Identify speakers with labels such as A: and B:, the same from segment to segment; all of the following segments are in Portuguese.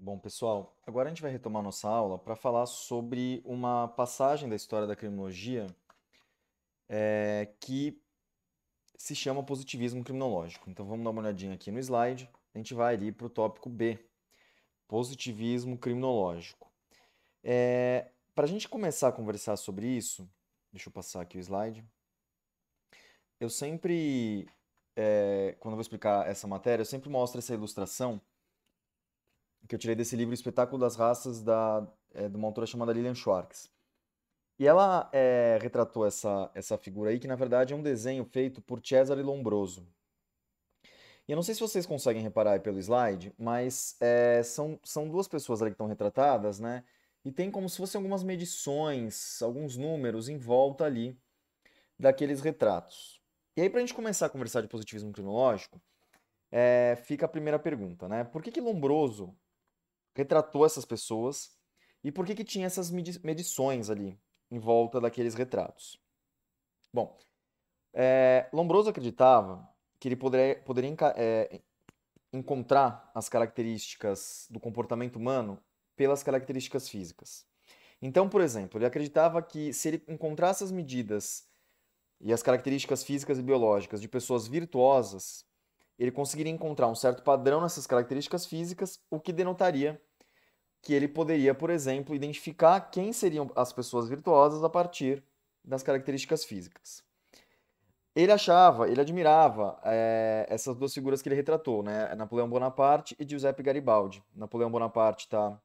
A: Bom, pessoal, agora a gente vai retomar nossa aula para falar sobre uma passagem da história da criminologia que se chama positivismo criminológico. Então vamos dar uma olhadinha aqui no slide. A gente vai ali para o tópico B, positivismo criminológico. Para a gente começar a conversar sobre isso, deixa eu passar aqui o slide. Eu sempre, quando eu vou explicar essa matéria, eu sempre mostro essa ilustração que eu tirei desse livro Espetáculo das Raças, de uma autora chamada Lilian Schwartz. E ela retratou essa figura aí, que na verdade é um desenho feito por Cesare Lombroso. E eu não sei se vocês conseguem reparar aí pelo slide, mas são duas pessoas ali que estão retratadas, né? E tem como se fossem algumas medições, alguns números em volta ali daqueles retratos. E aí, para a gente começar a conversar de positivismo crinológico, fica a primeira pergunta, né? Por que que Lombroso retratou essas pessoas e por que que tinha essas medições ali em volta daqueles retratos? Bom, Lombroso acreditava que ele poderia encontrar as características do comportamento humano pelas características físicas. Então, por exemplo, ele acreditava que se ele encontrasse as medidas e as características físicas e biológicas de pessoas virtuosas, ele conseguiria encontrar um certo padrão nessas características físicas, o que denotaria que ele poderia, por exemplo, identificar quem seriam as pessoas virtuosas a partir das características físicas. Ele admirava essas duas figuras que ele retratou, né? Napoleão Bonaparte e Giuseppe Garibaldi. Napoleão Bonaparte está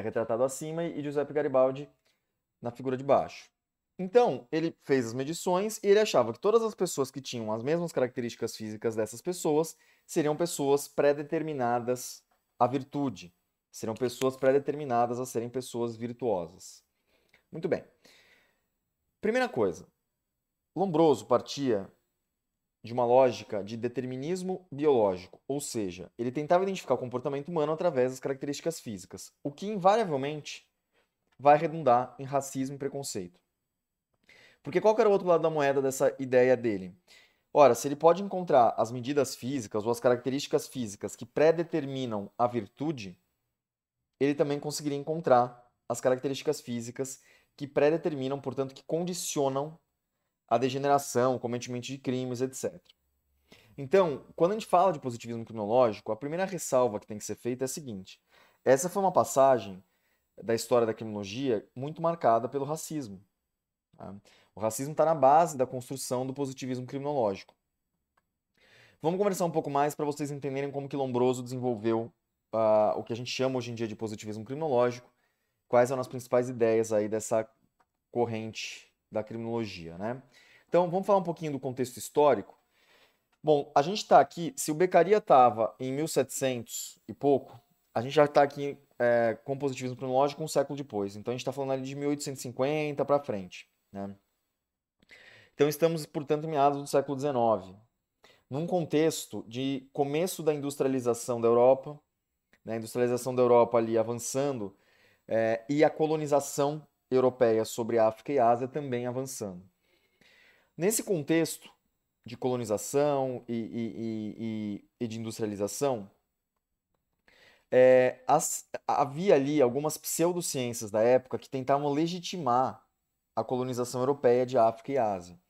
A: retratado acima e Giuseppe Garibaldi na figura de baixo. Então, ele fez as medições e ele achava que todas as pessoas que tinham as mesmas características físicas dessas pessoas seriam pessoas pré-determinadas à virtude, seriam pessoas pré-determinadas a serem pessoas virtuosas. Muito bem. Primeira coisa, Lombroso partia de uma lógica de determinismo biológico, ou seja, ele tentava identificar o comportamento humano através das características físicas, o que invariavelmente vai redundar em racismo e preconceito. Porque qual que era o outro lado da moeda dessa ideia dele? Ora, se ele pode encontrar as medidas físicas ou as características físicas que predeterminam a virtude, ele também conseguiria encontrar as características físicas que predeterminam, portanto, que condicionam a degeneração, o cometimento de crimes, etc. Então, quando a gente fala de positivismo criminológico, a primeira ressalva que tem que ser feita é a seguinte: essa foi uma passagem da história da criminologia muito marcada pelo racismo. Tá? O racismo está na base da construção do positivismo criminológico. Vamos conversar um pouco mais para vocês entenderem como que Lombroso desenvolveu o que a gente chama hoje em dia de positivismo criminológico, quais são as principais ideias aí dessa corrente da criminologia, né? Então, vamos falar um pouquinho do contexto histórico. Bom, a gente está aqui, se o Beccaria estava em 1700 e pouco, a gente já está aqui com positivismo cronológico um século depois. Então a gente está falando ali de 1850 para frente, né? Então estamos, portanto, em meados do século XIX, num contexto de começo da industrialização da Europa, né? A industrialização da Europa ali avançando, e a colonização europeia sobre a África e a Ásia também avançando. Nesse contexto de colonização e de industrialização, havia ali algumas pseudociências da época que tentavam legitimar a colonização europeia de África e Ásia.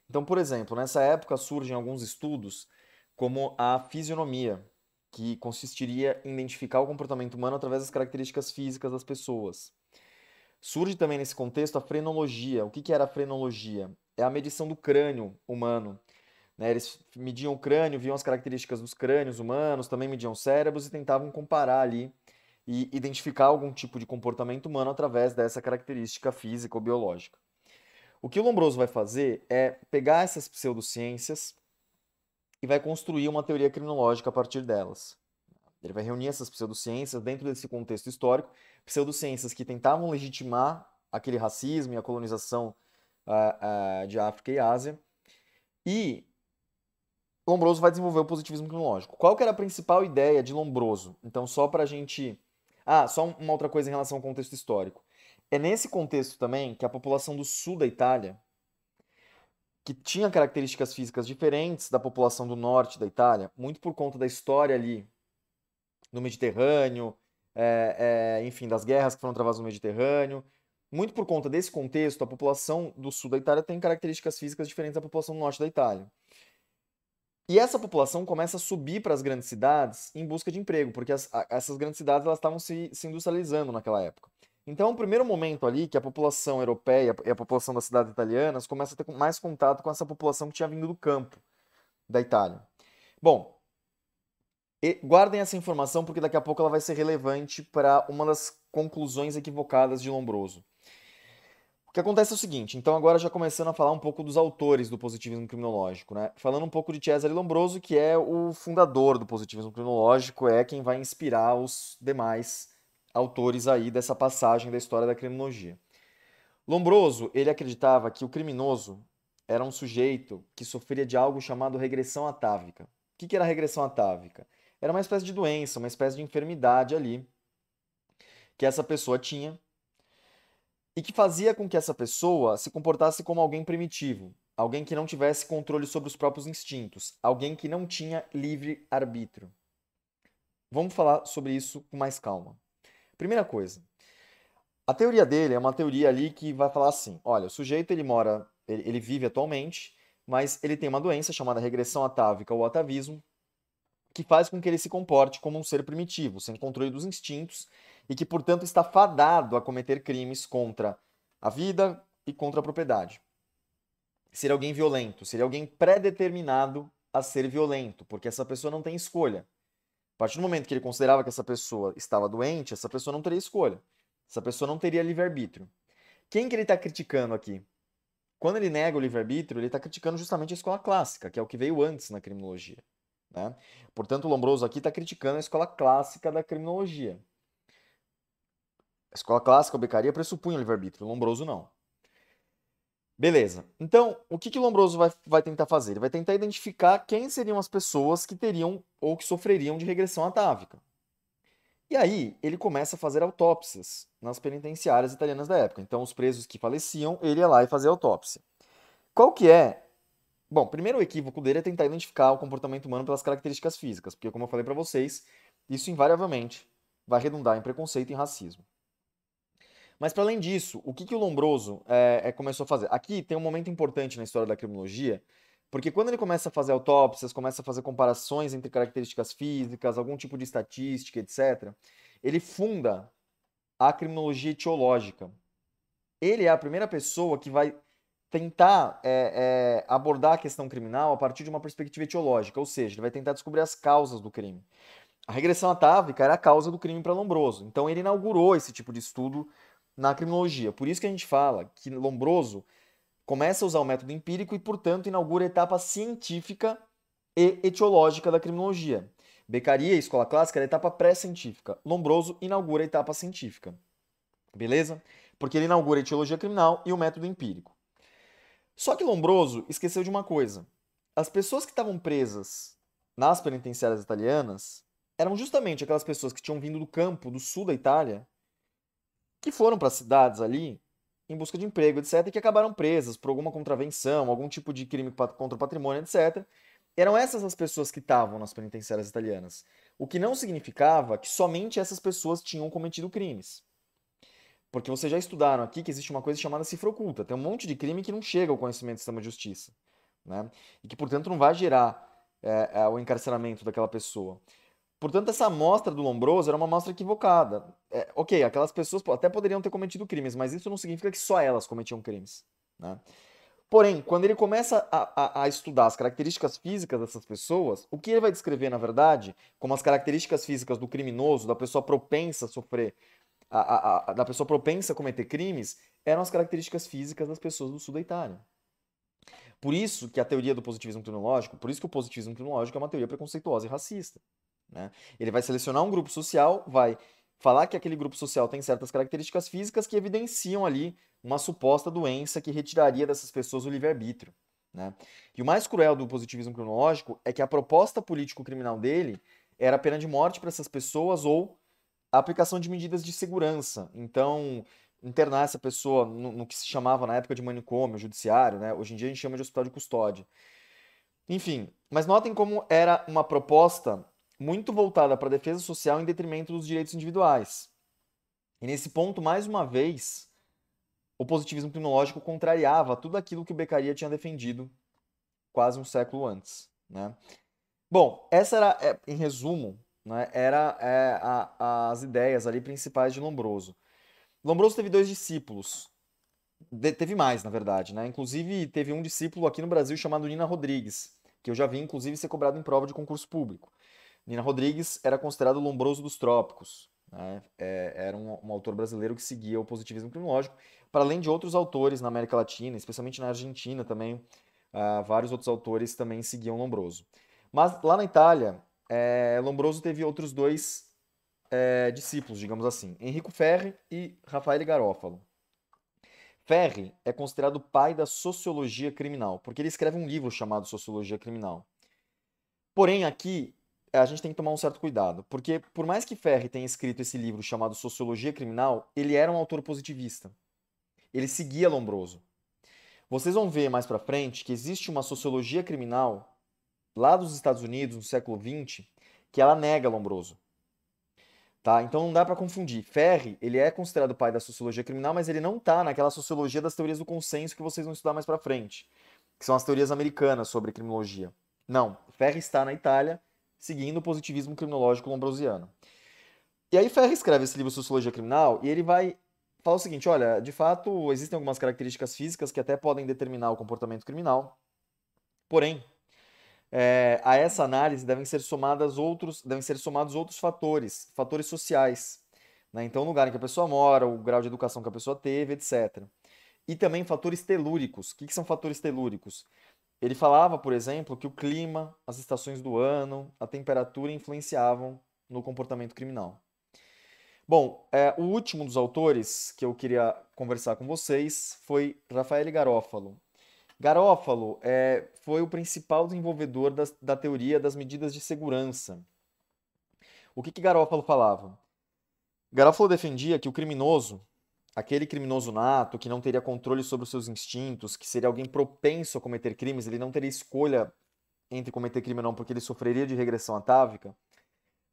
A: Então, por exemplo, nessa época surgem alguns estudos como a fisionomia, que consistiria em identificar o comportamento humano através das características físicas das pessoas. Surge também nesse contexto a frenologia. O que que era a frenologia? É a medição do crânio humano, né? Eles mediam o crânio, viam as características dos crânios humanos, também mediam cérebros e tentavam comparar ali e identificar algum tipo de comportamento humano através dessa característica física ou biológica. O que o Lombroso vai fazer é pegar essas pseudociências e vai construir uma teoria criminológica a partir delas. Ele vai reunir essas pseudociências dentro desse contexto histórico, pseudociências que tentavam legitimar aquele racismo e a colonização de África e Ásia, e Lombroso vai desenvolver o positivismo cronológico. Qual que era a principal ideia de Lombroso? Então, só para a gente. Ah, só uma outra coisa em relação ao contexto histórico. É nesse contexto também que a população do sul da Itália, que tinha características físicas diferentes da população do norte da Itália, muito por conta da história ali no Mediterrâneo, enfim, das guerras que foram travadas no Mediterrâneo. Muito por conta desse contexto, a população do sul da Itália tem características físicas diferentes da população do norte da Itália. E essa população começa a subir para as grandes cidades em busca de emprego, porque essas grandes cidades elas estavam se industrializando naquela época. Então, o primeiro momento ali que a população europeia e a população das cidades italianas começa a ter mais contato com essa população que tinha vindo do campo da Itália. Bom, guardem essa informação porque daqui a pouco ela vai ser relevante para uma das conclusões equivocadas de Lombroso. O que acontece é o seguinte, então agora já começando a falar um pouco dos autores do positivismo criminológico, né? Falando um pouco de Cesare Lombroso, que é o fundador do positivismo criminológico, é quem vai inspirar os demais autores aí dessa passagem da história da criminologia. Lombroso, ele acreditava que o criminoso era um sujeito que sofria de algo chamado regressão atávica. O que era regressão atávica? Era uma espécie de doença, uma espécie de enfermidade ali que essa pessoa tinha e que fazia com que essa pessoa se comportasse como alguém primitivo, alguém que não tivesse controle sobre os próprios instintos, alguém que não tinha livre arbítrio. Vamos falar sobre isso com mais calma. Primeira coisa, a teoria dele é uma teoria ali que vai falar assim: olha, o sujeito ele vive atualmente, mas ele tem uma doença chamada regressão atávica ou atavismo, que faz com que ele se comporte como um ser primitivo, sem controle dos instintos, e que, portanto, está fadado a cometer crimes contra a vida e contra a propriedade. Ser alguém violento, seria alguém predeterminado a ser violento, porque essa pessoa não tem escolha. A partir do momento que ele considerava que essa pessoa estava doente, essa pessoa não teria escolha. Essa pessoa não teria livre-arbítrio. Quem que ele está criticando aqui? Quando ele nega o livre-arbítrio, ele está criticando justamente a escola clássica, que é o que veio antes na criminologia. Né? Portanto, o Lombroso aqui está criticando a escola clássica da criminologia. A escola clássica, a Beccaria, pressupunha o livre-arbítrio, o Lombroso não. Beleza. Então, o que o Lombroso vai tentar fazer? Ele vai tentar identificar quem seriam as pessoas que teriam ou que sofreriam de regressão atávica. E aí, ele começa a fazer autópsias nas penitenciárias italianas da época. Então, os presos que faleciam, ele ia lá e fazia autópsia. Qual que é? Bom, primeiro o equívoco dele é tentar identificar o comportamento humano pelas características físicas, porque, como eu falei para vocês, isso invariavelmente vai redundar em preconceito e em racismo. Mas, para além disso, o que o Lombroso começou a fazer? Aqui tem um momento importante na história da criminologia, porque quando ele começa a fazer autópsias, começa a fazer comparações entre características físicas, algum tipo de estatística, etc., ele funda a criminologia etiológica. Ele é a primeira pessoa que vai tentar abordar a questão criminal a partir de uma perspectiva etiológica, ou seja, ele vai tentar descobrir as causas do crime. A regressão atávica era a causa do crime para Lombroso, então ele inaugurou esse tipo de estudo na criminologia. Por isso que a gente fala que Lombroso começa a usar o método empírico e, portanto, inaugura a etapa científica e etiológica da criminologia. Beccaria, escola clássica, era a etapa pré-científica. Lombroso inaugura a etapa científica. Beleza? Porque ele inaugura a etiologia criminal e o método empírico. Só que Lombroso esqueceu de uma coisa. As pessoas que estavam presas nas penitenciárias italianas eram justamente aquelas pessoas que tinham vindo do campo, do sul da Itália, que foram para as cidades ali em busca de emprego, etc., e que acabaram presas por alguma contravenção, algum tipo de crime contra o patrimônio, etc. Eram essas as pessoas que estavam nas penitenciárias italianas. O que não significava que somente essas pessoas tinham cometido crimes. Porque vocês já estudaram aqui que existe uma coisa chamada cifra oculta. Tem um monte de crime que não chega ao conhecimento do sistema de justiça. Né? E que, portanto, não vai gerar o encarceramento daquela pessoa. Portanto, essa amostra do Lombroso era uma amostra equivocada. Ok, aquelas pessoas até poderiam ter cometido crimes, mas isso não significa que só elas cometiam crimes. Né? Porém, quando ele começa a estudar as características físicas dessas pessoas, o que ele vai descrever, na verdade, como as características físicas do criminoso, da pessoa propensa a sofrer, da pessoa propensa a cometer crimes, eram as características físicas das pessoas do sul da Itália. Por isso que a teoria do positivismo criminológico, por isso que o positivismo criminológico é uma teoria preconceituosa e racista. Né? Ele vai selecionar um grupo social, vai falar que aquele grupo social tem certas características físicas que evidenciam ali uma suposta doença que retiraria dessas pessoas o livre-arbítrio. Né? E o mais cruel do positivismo criminológico é que a proposta político-criminal dele era a pena de morte para essas pessoas ou a aplicação de medidas de segurança. Então, internar essa pessoa no que se chamava na época de manicômio judiciário, né? Hoje em dia a gente chama de hospital de custódia. Enfim, mas notem como era uma proposta muito voltada para a defesa social em detrimento dos direitos individuais. E nesse ponto, mais uma vez, o positivismo criminológico contrariava tudo aquilo que o Beccaria tinha defendido quase um século antes, né? Bom, essa era, em resumo, né, as ideias ali principais de Lombroso. Lombroso teve dois discípulos, teve mais, na verdade, né? Inclusive teve um discípulo aqui no Brasil chamado Nina Rodrigues, que eu já vi, inclusive, ser cobrado em prova de concurso público. Nina Rodrigues era considerado o Lombroso dos trópicos, né? Era um autor brasileiro que seguia o positivismo criminológico, para além de outros autores na América Latina, especialmente na Argentina também, vários outros autores também seguiam Lombroso. Mas lá na Itália, Lombroso teve outros dois discípulos, digamos assim, Enrico Ferri e Raffaele Garofalo. Ferri é considerado o pai da sociologia criminal, porque ele escreve um livro chamado Sociologia Criminal. Porém, aqui a gente tem que tomar um certo cuidado, porque por mais que Ferri tenha escrito esse livro chamado Sociologia Criminal, ele era um autor positivista. Ele seguia Lombroso. Vocês vão ver mais pra frente que existe uma sociologia criminal lá dos Estados Unidos, no século XX, que ela nega Lombroso. Tá? Então não dá para confundir. Ferri, ele é considerado o pai da sociologia criminal, mas ele não tá naquela sociologia das teorias do consenso que vocês vão estudar mais para frente, que são as teorias americanas sobre criminologia. Não, Ferri está na Itália, seguindo o positivismo criminológico lombrosiano. E aí Ferri escreve esse livro Sociologia Criminal e ele vai falar o seguinte, olha, de fato existem algumas características físicas que até podem determinar o comportamento criminal, porém, a essa análise devem ser somados outros fatores, fatores sociais, né? Então, o lugar em que a pessoa mora, o grau de educação que a pessoa teve, etc. E também fatores telúricos. O que são fatores telúricos? Ele falava, por exemplo, que o clima, as estações do ano, a temperatura influenciavam no comportamento criminal. Bom, o último dos autores que eu queria conversar com vocês foi Raffaele Garofalo. Garofalo foi o principal desenvolvedor da teoria das medidas de segurança. O que Garofalo falava? Garofalo defendia que o criminoso, aquele criminoso nato, que não teria controle sobre os seus instintos, que seria alguém propenso a cometer crimes, ele não teria escolha entre cometer crime ou não, porque ele sofreria de regressão atávica.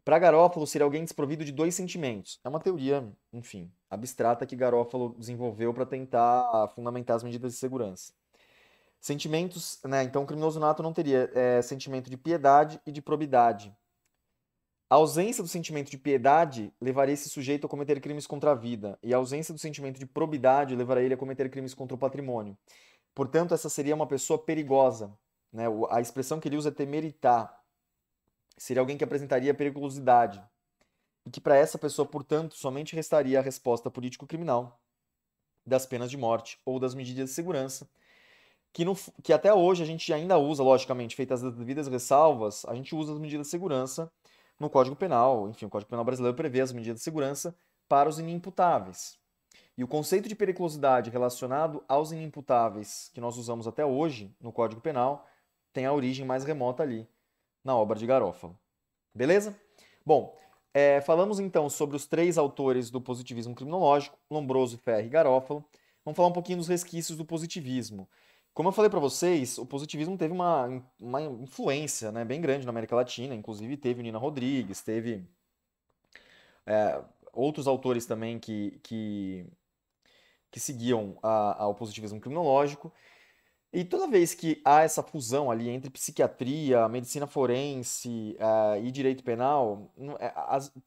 A: Para Garofalo, seria alguém desprovido de dois sentimentos. É uma teoria, enfim, abstrata que Garofalo desenvolveu para tentar fundamentar as medidas de segurança. Sentimentos, né? Então, o criminoso nato não teria sentimento de piedade e de probidade. A ausência do sentimento de piedade levaria esse sujeito a cometer crimes contra a vida, e a ausência do sentimento de probidade levaria ele a cometer crimes contra o patrimônio. Portanto, essa seria uma pessoa perigosa, né? A expressão que ele usa é temeritar. Seria alguém que apresentaria periculosidade. E que para essa pessoa, portanto, somente restaria a resposta político-criminal das penas de morte ou das medidas de segurança, que até hoje a gente ainda usa, logicamente, feitas as devidas ressalvas, a gente usa as medidas de segurança no Código Penal. Enfim, o Código Penal brasileiro prevê as medidas de segurança para os inimputáveis. E o conceito de periculosidade relacionado aos inimputáveis que nós usamos até hoje no Código Penal tem a origem mais remota ali, na obra de Garofalo. Beleza? Bom, falamos então sobre os três autores do positivismo criminológico, Lombroso, Ferri e Garofalo. Vamos falar um pouquinho dos resquícios do positivismo. Como eu falei para vocês, o positivismo teve uma influência, né, bem grande na América Latina, inclusive teve Nina Rodrigues, teve outros autores também que seguiam ao positivismo criminológico. E toda vez que há essa fusão ali entre psiquiatria, medicina forense, e direito penal,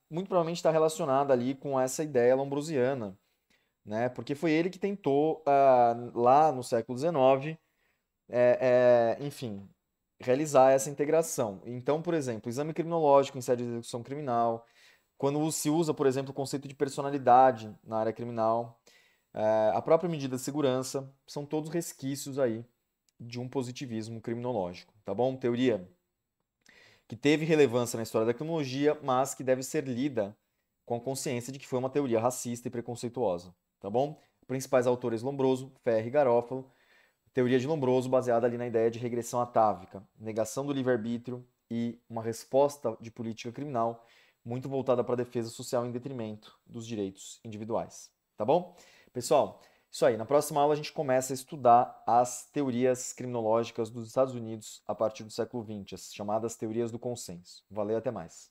A: muito provavelmente está relacionada ali com essa ideia lombrosiana, né? Porque foi ele que tentou, lá no século XIX, enfim, realizar essa integração. Então, por exemplo, exame criminológico em sede de execução criminal, quando se usa, por exemplo, o conceito de personalidade na área criminal, a própria medida de segurança, são todos resquícios aí de um positivismo criminológico, tá bom? Teoria que teve relevância na história da criminologia, mas que deve ser lida com a consciência de que foi uma teoria racista e preconceituosa, tá bom? Principais autores: Lombroso, Ferri e Garofalo. Teoria de Lombroso baseada ali na ideia de regressão atávica, negação do livre-arbítrio e uma resposta de política criminal muito voltada para a defesa social em detrimento dos direitos individuais, tá bom? Pessoal, Isso aí, na próxima aula a gente começa a estudar as teorias criminológicas dos Estados Unidos a partir do século XX, as chamadas teorias do consenso. Valeu, até mais.